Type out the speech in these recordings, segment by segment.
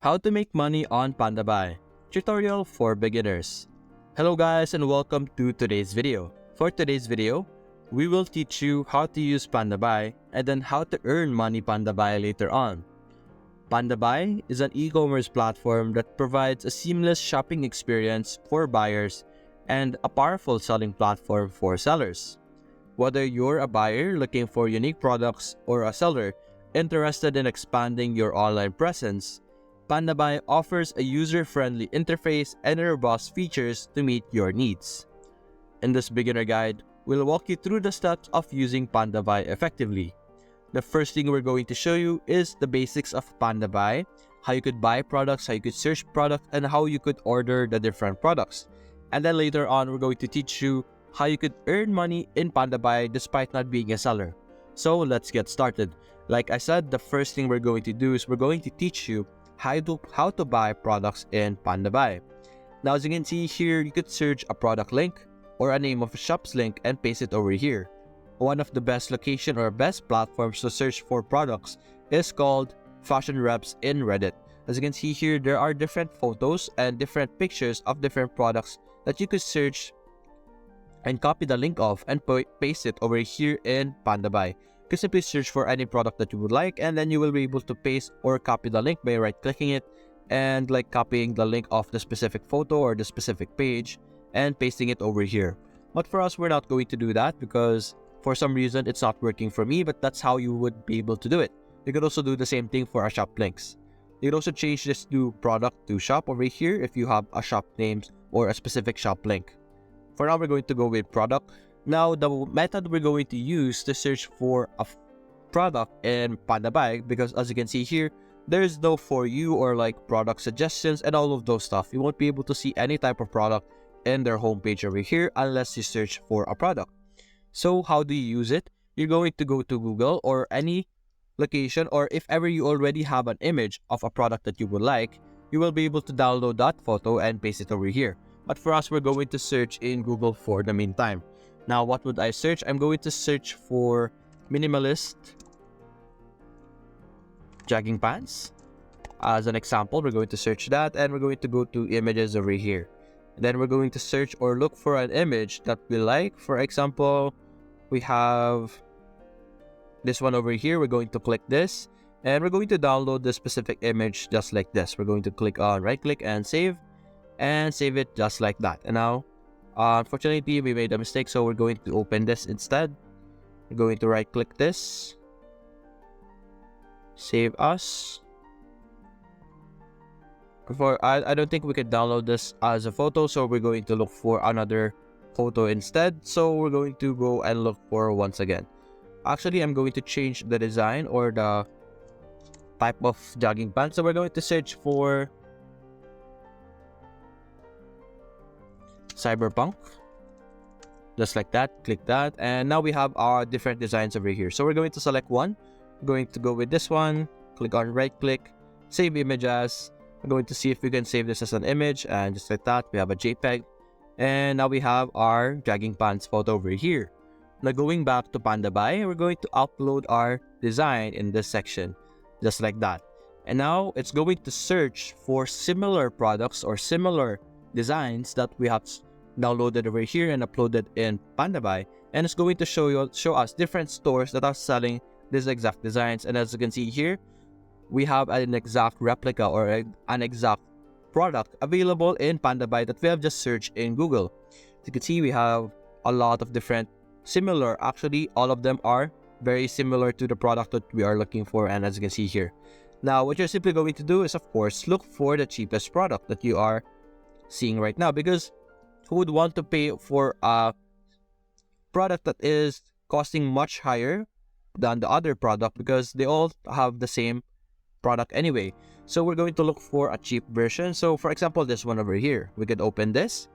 How to make money on Pandabuy. Tutorial for beginners. Hello guys and welcome to today's video. For today's video, we will teach you how to use Pandabuy and then how to earn money Pandabuy later on. Pandabuy is an e-commerce platform that provides a seamless shopping experience for buyers and a powerful selling platform for sellers. Whether you're a buyer looking for unique products or a seller interested in expanding your online presence, Pandabuy offers a user-friendly interface and robust features to meet your needs. In this beginner guide, we'll walk you through the steps of using Pandabuy effectively. The first thing we're going to show you is the basics of Pandabuy, how you could buy products, how you could search products, and how you could order the different products. And then later on, we're going to teach you how you could earn money in Pandabuy despite not being a seller. So let's get started. Like I said, the first thing we're going to do is we're going to teach you how to buy products in Pandabuy. Now, as you can see here, you could search a product link or a name of a shop's link and paste it over here. One of the best location or best platforms to search for products is called Fashion Reps in Reddit. As you can see here, there are different photos and different pictures of different products that you could search and copy the link of and paste it over here in Pandabuy. You can simply search for any product that you would like, and then you will be able to paste or copy the link by right-clicking it and copying the link of the specific photo or the specific page and pasting it over here. But for us, we're not going to do that because for some reason it's not working for me, but that's how you would be able to do it. You could also do the same thing for our shop links. You could also change this to product to shop over here if you have a shop name or a specific shop link. For now, we're going to go with product. Now, the method we're going to use to search for a product in Pandabuy, because as you can see here, there's no for you or product suggestions and all of those stuff. You won't be able to see any type of product in their homepage over here unless you search for a product. So how do you use it? You're going to go to Google or any location, or if ever you already have an image of a product that you would like, you will be able to download that photo and paste it over here. But for us, we're going to search in Google for the meantime. Now, what would I search? I'm going to search for minimalist jogging pants. As an example, we're going to search that and we're going to go to images over here. And then we're going to search or look for an image that we like. For example, we have this one over here. We're going to click this and we're going to download the specific image just like this. We're going to click on right click and save it just like that. And now, unfortunately, we made a mistake, so we're going to open this instead. We're going to right click this, save us. I don't think we could download this as a photo, so we're going to look for another photo instead. So we're going to go and look for once again. Actually, I'm going to change the design or the type of jogging pants. So we're going to search for cyberpunk, just like that. Click that, and now we have our different designs over here. So we're going to select one. We're going to go with this one, click on right click, save image as. I'm going to see if we can save this as an image, and just like that, we have a JPEG, and now we have our jogging pants photo over here. Now going back to Pandabuy, we're going to upload our design in this section, just like that. And now it's going to search for similar products or similar designs that we have downloaded over here and uploaded in Pandabuy, and it's going to show us different stores that are selling these exact designs. And as you can see here, we have an exact replica or an exact product available in Pandabuy that we have just searched in Google. As you can see, we have a lot of different similar, actually all of them are very similar to the product that we are looking for. And as you can see here, now what you're simply going to do is, of course, look for the cheapest product that you are seeing right now, because who would want to pay for a product that is costing much higher than the other product, because they all have the same product anyway. So we're going to look for a cheap version. So for example, this one over here, we could open this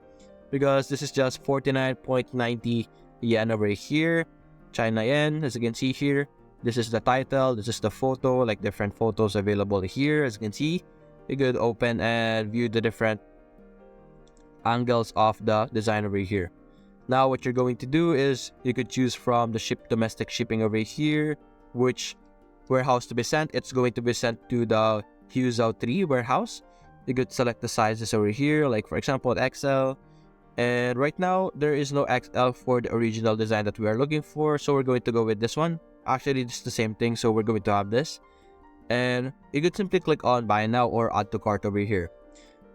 because this is just 49.90 yen over here, China yen. As you can see here, this is the title, this is the photo, different photos available here. As you can see, you could open and view the different angles of the design over here. Now what you're going to do is you could choose from the domestic shipping over here, which warehouse to be sent. It's going to be sent to the Huzhou 3 warehouse. You could select the sizes over here, like for example XL. And right now there is no XL for the original design that we are looking for, so we're going to go with this one. Actually, it's the same thing, so we're going to have this. And you could simply click on buy now or add to cart over here.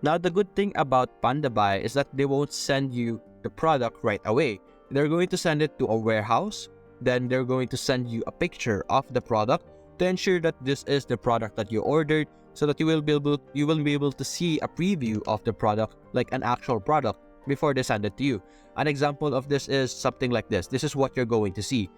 Now, the good thing about Pandabuy is that they won't send you the product right away. They're going to send it to a warehouse. Then they're going to send you a picture of the product to ensure that this is the product that you ordered, so that you will be able to see a preview of the product, like an actual product, before they send it to you. An example of this is something like this. This is what you're going to see.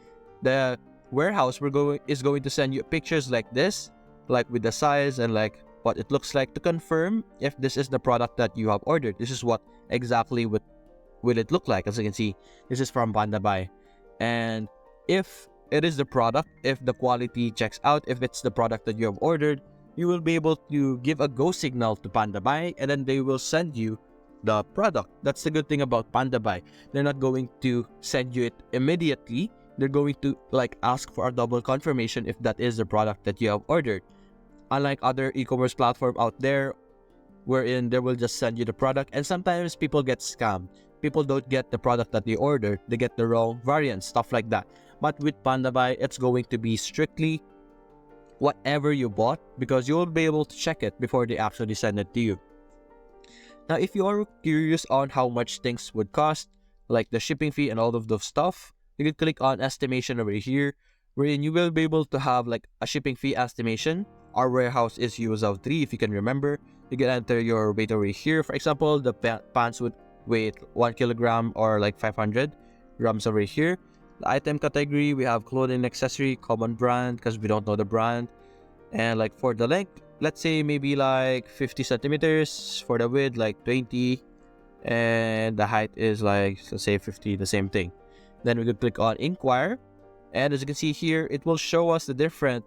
The warehouse is going to send you pictures like this, like with the size and like what it looks like, to confirm if this is the product that you have ordered. This is what exactly will it look like. As you can see, this is from Pandabuy. And if it is the product, if the quality checks out, if it's the product that you have ordered, you will be able to give a go signal to Pandabuy, and then they will send you the product. That's the good thing about Pandabuy. They're not going to send you it immediately. They're going to like ask for a double confirmation if that is the product that you have ordered. Unlike other e-commerce platform out there, wherein they will just send you the product, and sometimes people get scammed. People don't get the product that they ordered, they get the wrong variant, stuff like that. But with Pandabuy, it's going to be strictly whatever you bought, because you will be able to check it before they actually send it to you. Now, if you are curious on how much things would cost, like the shipping fee and all of those stuff, you can click on estimation over here, wherein you will be able to have like a shipping fee estimation. Our warehouse is Huzhou 3, if you can remember. You can enter your weight over here. For example, the pants would weigh 1 kilogram or like 500 grams over here. The item category, we have clothing, accessory, common brand, because we don't know the brand. And like for the length, let's say maybe like 50 centimeters. For the width, like 20. And the height is like, let's say 50, the same thing. Then we could click on inquire. And as you can see here, it will show us the different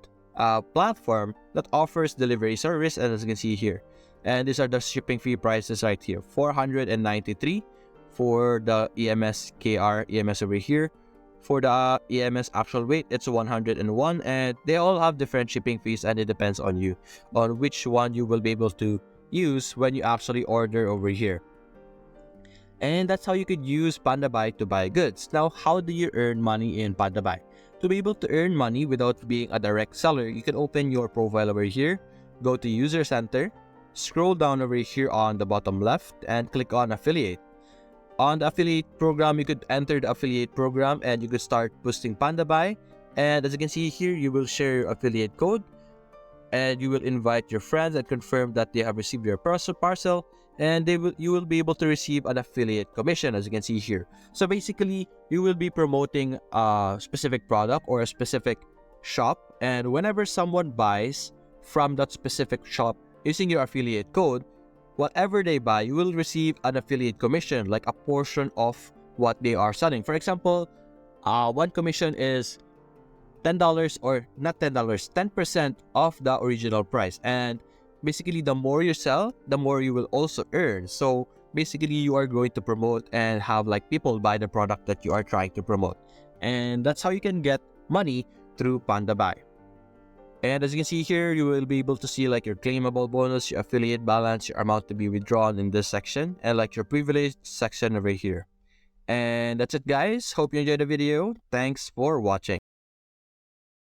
platform that offers delivery service. And as you can see here, and these are the shipping fee prices right here. 493 for the EMS KR EMS over here. For the EMS actual weight, it's 101, and they all have different shipping fees, and it depends on you on which one you will be able to use when you actually order over here. And that's how you could use Pandabuy to buy goods. Now, how do you earn money in Pandabuy? To be able to earn money without being a direct seller, you can open your profile over here, go to User Center, scroll down over here on the bottom left, and click on Affiliate. On the affiliate program, you could enter the affiliate program and you could start boosting Pandabuy. And as you can see here, you will share your affiliate code, and you will invite your friends and confirm that they have received your parcel, and you will be able to receive an affiliate commission, as you can see here. So basically, you will be promoting a specific product or a specific shop, and whenever someone buys from that specific shop using your affiliate code, whatever they buy, you will receive an affiliate commission, like a portion of what they are selling. For example, one commission is $10, or not $10, 10% of the original price. And basically, the more you sell, the more you will also earn. So basically, you are going to promote and have like people buy the product that you are trying to promote. And that's how you can get money through Pandabuy. And as you can see here, you will be able to see like your claimable bonus, your affiliate balance, your amount to be withdrawn in this section, and like your privileged section over here. And that's it, guys. Hope you enjoyed the video. Thanks for watching.